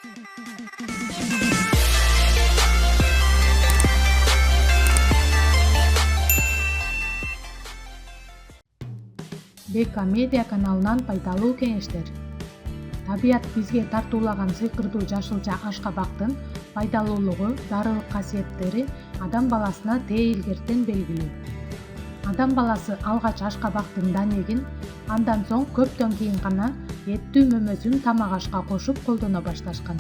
БК Медиа каналынан пайдалуу кеңештер. Табият бизге тартуулаган сыйкырдуу жашылча ашкабактын пайдалуулугу, дарылык касиеттери адам баласына тээ илгертен белгилүү. Адам баласы алгач ашкабактын данегин, андан соң көптөн кийин гана эттүү мөмөсүн тамак ашка кошуп колдоно башташкан.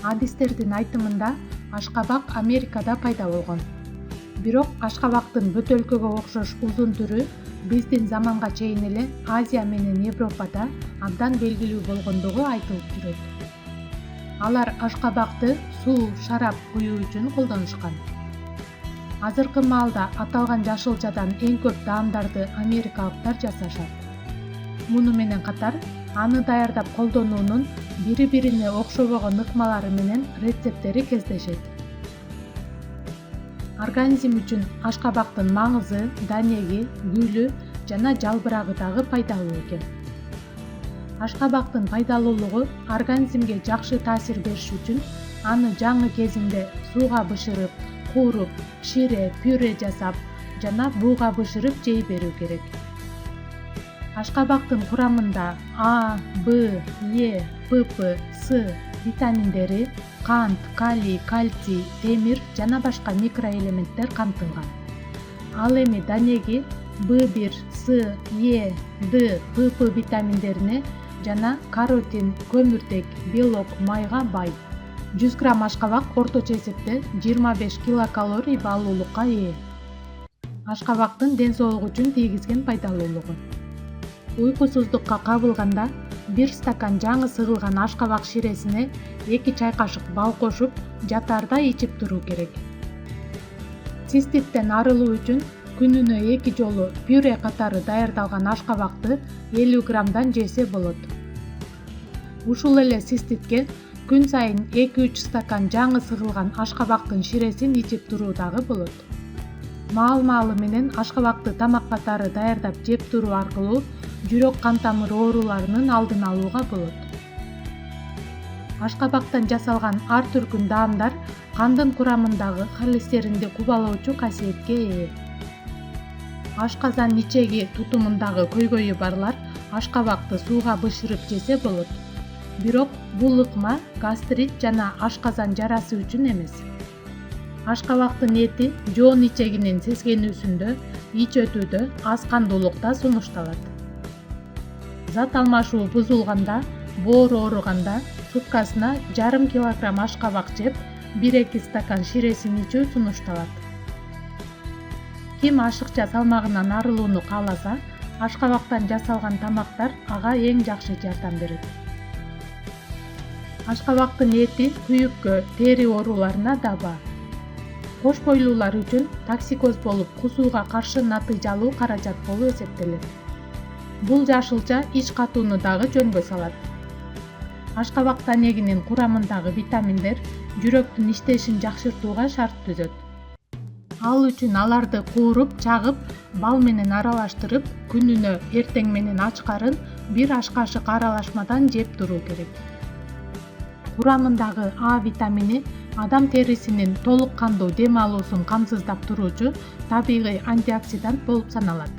Адистердин айтымында ашкабак Америкада пайда болгон. Бирок ашкабактын бөтөлкөгө окшош узун түрү биздин заманга чейин эле Азия менен Европада абдан белгилүү болгондугу айтылып жүрөт. Алар ашкабакты суу, шарап куюу үчүн колдонушкан. Азыркы маалда аталган жашылчадан эң көп даамдарды америкалыктар жасашат. Муну менен катар, аны даярдап колдонуунун бири-бирине окшобогон ыкмалары менен рецептери кездешет. Организм үчүн ашкабактын маңызы, данеги, гүлү жана жалбырагы дагы пайдалуу экен. Ашкабактын пайдалуулугу организмге жакшы таасир бериш үчүн аны жаңы кезинде сууга бышырып, кууруп, шире, пюре жасап жана бууга бышырып жей берүү керек. Ашкабактын курамында А, Б, Е, ПП, С витаминдери, кант, калий, кальций, темир жана башка микроэлементтер камтылган. Ал эми данеги В1, С, Е, Д, ПП витаминдерине жана каротин, көмүртек, белок, майга бай. 100 грамм ашкабак орточо эсепте 25 килокалорий баалуулукка ээ. Ашкабактын ден соолук үчүн тийгизген пайдалуулугу. Уйкусуздукка кабылганда 1 стакан жаңы сыгылган ашкабак ширесине 2 чай кашык бал кошуп, жатаарда ичип туруу керек. Циститтен арылуу үчүн күнүнө 2 жолу пюре катары даярдалган ашкабакты 50 граммдан жесе болот. Ушул эле циститке күн сайын 2-3 стакан жаңы сыгылган ашкабактын ширесин ичип туруу дагы болот. Маал-маалы менен ашкабакты тамак катары даярдап жеп туруу аркылуу жүрөк кан тамыр ооруларынын алдын алууга болот. Ашкабактан жасалган ар түркүн даамдар кандын курамындагы холестеринди кубалоочу касиетке ээ. Ашказан ичеги тутумундагы көйгөйү барлар ашкабакты сууга бышырып жесе болот. Бирок бул ыкма гастрит жана ашказан жарасы үчүн эмес. Ашкабактын эти жоон ичегинин сескенүүсүндө, ич өтүүдө, аз кандуулукта сунушталат. Зат алмашуу бузулганда, боору ооруганда суткасына 0,5 килограмм ашкабак жеп, 1-2 стакан ширесин ичүү сунушталат. Ким ашыкча салмагынан арылууну кааласа, ашкабактан жасалган тамактар ага эң жакшы жардам берет. Ашкабактын эти күйүккө, тери ооруларына даба. Кош бойлуулар үчүн токсикоз болуп кусууга каршы натыйжалуу каражат болуп эсептелет. Бул жашылча ич катууну дагы жөнгө салат. Ашкабак данегинин курамындагы витаминдер жүрөктүн иштешин жакшыртууга шарт түзөт. Ал үчүн аларды кууруп, чагып, бал менен аралаштырып, күнүнө эртең менен ачкарын 1 аш кашык аралашмадан жеп туруу керек. Курамындагы А витамини адам терисинин толук кандуу дем алуусун камсыздап туруучу табигый антиоксидант болуп саналат.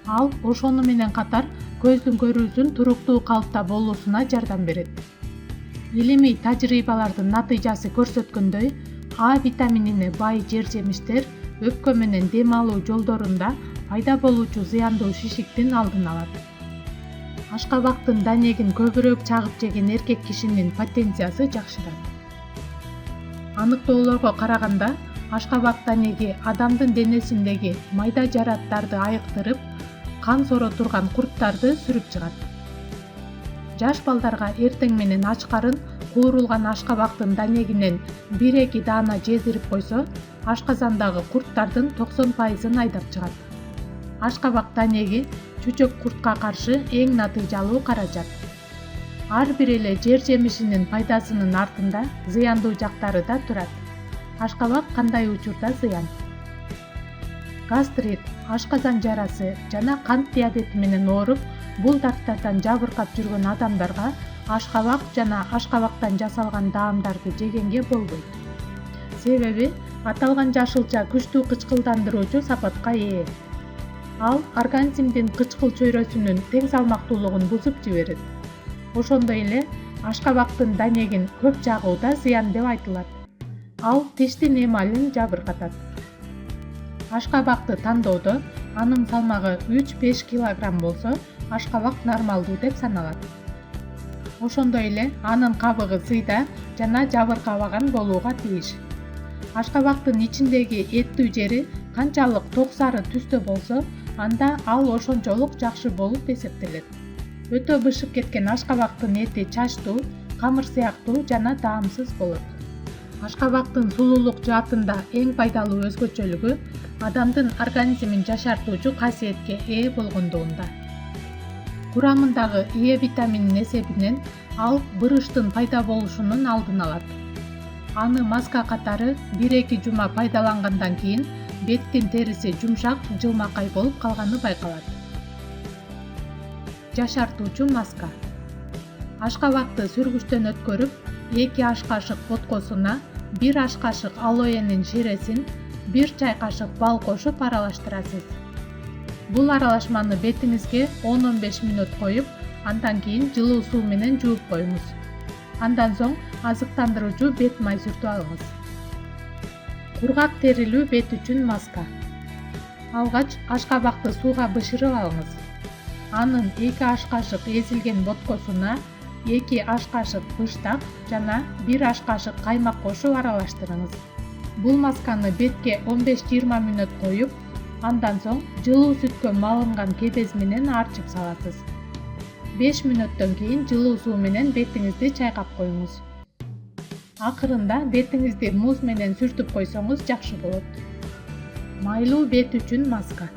Ал ошону менен катар көздүн көрүүсүн туруктуу калыпта болуусуна жардам берет. Илимий тажрыйбалардын натыйжасы көрсөткөндөй, А витаминине бай жер-жемиштер өпкө менен дем алуу жолдорунда пайда болуучу зыяндуу шишиктин алдын алат. Ашкабактын данегин көбүрөөк чагып жеген эркек кишинин потенциясы жакшырат. Аныктоолорго караганда, ашкабак данеги адамдын денесиндеги майда жараттарды айыктырып, кан соро турган курттарды сүрүп чыгат. Жаш балдарга эртең менен ачкарын куурулган ашкабактын данегинен 1-2 даана жедирип койсо, ашказандагы курттардын 90% айдап чыгат. Ашкабак данеги чүчөк куртка каршы эң натыйжалуу каражат. Ар бир эле жер-жемишинин пайдасынын артында зыяндуу жактары да турат. Ашкабак кандай учурда зыян? Гастрит, ашказан жарасы жана кант диабети менен ооруп, бул дарттардан жабыркап жүргөн адамдарга ашкабак жана ашкабактан жасалган даамдарды жегенге болбойт. Себеби аталган жашылча күчтүү кычкылдандыруучу сапатка ээ. Ал организмдин кычкыл чөйрөсүнүн тең салмактуулугун бузуп жиберет. Ошондой эле ашкабактын данегин көп жагуу да зыян деп айтылат. Ал тиштин эмалин жабыркатат. Ашкабакты тандоодо анын салмагы 3-5 кг болсо, ашкабак нормалдуу деп саналат. Ошондой эле анын кабыгы сыйда жана жабыркабаган болууга тийиш. Ашкабактын ичиндеги эттүү жери канчалык ток сары түстө болсо, анда ал ошончолук жакшы болуп эсептелет. Өтө бышып кеткен ашкабактын эти чачтуу, камыр сыяктуу жана даамсыз болот. Ашкабактын сулуулук жаатында эң пайдалуу өзгөчөлүгү адамдын организмин жашартуучу касиетке ээ болгондугунда. Курамындагы Е витамининин эсебинен ал бырыштын пайда болушунун алдын алат. Аны маска катары 1-2 жума пайдалангандан кийин беттин териси жумшак, жылмакай болуп калганы байкалат. Жашартуучу маска. Ашкабакты сүргүчтөн өткөрүп, 2 аш кашык боткосуна 1 аш кашык алоэнин ширесин, 1 чай кашык бал кошуп аралаштырасыз. Бул аралашманы бетиңизге 10-15 мүнөт коюп, андан кийин жылуу суу менен жууп коюңуз. Андан соң азыктандыруучу бет май сүртүп алыңыз. Кургак терилүү бет үчүн маска. Алгач ашкабакты сууга бышырып алыңыз. Анын 2 аш кашык эзилген боткосуна 2 аш кашык быштак жана 1 аш кашык каймак кошуп аралаштырыңыз. Бул масканы бетке 15-20 мүнөт коюп, андан соң жылуу сүткө малынган кебез менен арчып саласыз. 5 мүнөттөн кийин жылуу суу менен бетиңизди чайкап коюңуз. Акырында бетиңизди муз менен сүртүп койсоңуз жакшы болот. Майлуу бет үчүн маска.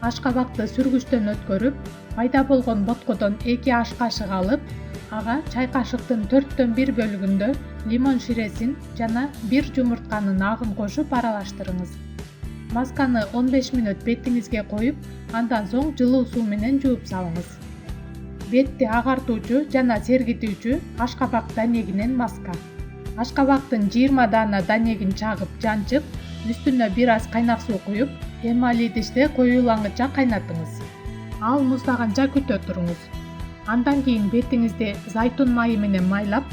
Ашкабакты сүргүчтөн өткөрүп, пайда болгон боткодон 2 аш кашык алып, ага чай кашыктын 4/1 бөлүгүндө лимон ширесин жана 1 жумуртканын агын кошуп аралаштырыңыз. Масканы 15 мүнөт бетиңизге коюп, андан соң жылуу суу менен жууп салыңыз. Бетти агартуучу жана сергитүүчү ашкабак данегинен маска. Ашкабактын 20 даана данегин чагып, жанчып, үстүнө бир аз кайнак суу куюп, эмаль идиште коюулангыча кайнатыңыз. Ал муздаганча күтө туруңуз. Андан кийин бетиңизди зайтун майы менен майлап,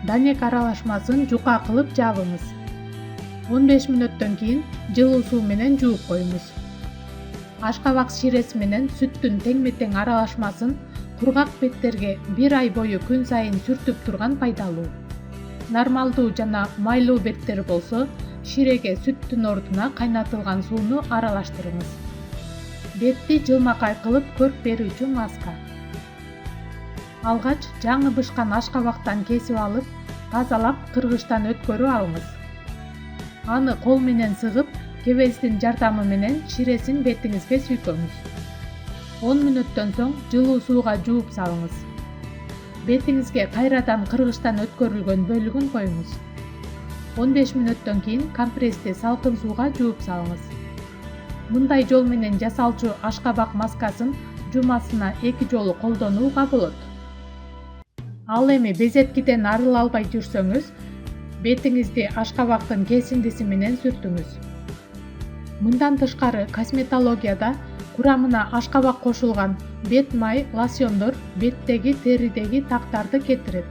данек аралашмасын жука кылып жабыңыз. 15 мүнөттөн кийин жылуу суу менен жууп коюңуз. Ашкабак ширеси менен сүттүн теңме-тең аралашмасын кургак беттерге 1 ай бою күн сайын сүртүп турган пайдалуу. Нормалдуу жана майлуу беттер болсо, ширеге сүттүн ордуна кайнатылган сууну аралаштырыңыз. Бетти жылмакай кылып көрк берүүчү маска. Алгач жаңы бышкан ашкабактан кесип алып, тазалап кыргычтан өткөрүп алыңыз. Аны кол менен сыгып, кебездин жардамы менен ширесин бетиңизге сүйкөңүз. 10 мүнөттөн соң жылуу сууга жууп салыңыз. Бетиңизге кайрадан кыргычтан өткөрүлгөн бөлүгүн коюңуз. 15 мүнөттөн кийин компрессти салкын сууга жууп салыңыз. Мындай жол менен жасалчу ашкабак маскасын жумасына 2 жолу колдонууга болот. Ал эми безеткиден арыла албай жүрсөңүз, бетиңизди ашкабактын кесиндиси менен сүртүңүз. Мындан тышкары косметологияда курамына ашкабак кошулган бет май лосьондор беттеги теридеги тактарды кетирет.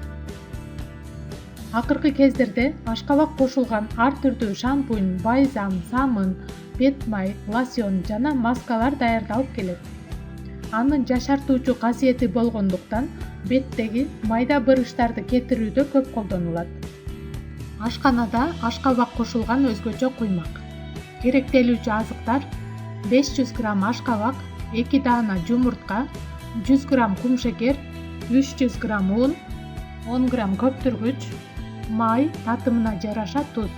Акыркы кездерде ашкабак кошулган ар түрдүү шампунь, бальзам, самын, бет май, лосьон жана маскалар даярдалып келет. Анын жашартуучу касиети болгондуктан беттеги майда бырыштарды кетирүүдө көп колдонулат. Ашканада ашкабак кошулган өзгөчө куймак. Керектелүүчү азыктар: 500 грамм ашкабак, 2 даана жумуртка, 100 грамм кумшекер, 300 грамм un, 10 грамм көптүргүч, май, татымына жараша туз.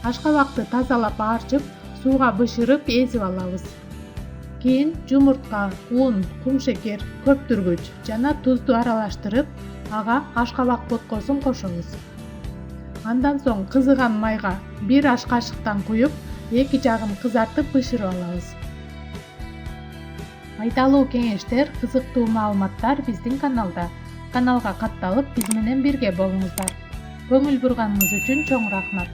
Ашкабакты тазалап арчып, сууга бышырып эзип алабыз. Кийин жумуртка, un, кумшекер, көптүргүч жана тузду аралаштырып, ага ашкабак боткосун кошобуз. Андан соң кызыган майга 1 аш кашыктан куюп, 2 жагын кызартып бышырып алабыз. Пайдалуу кеңештер, кызыктуу маалыматтар биздин каналда. каналга катталып биз менен бирге болуңуздар. Көңүл бурганыңыз үчүн чоң рахмат.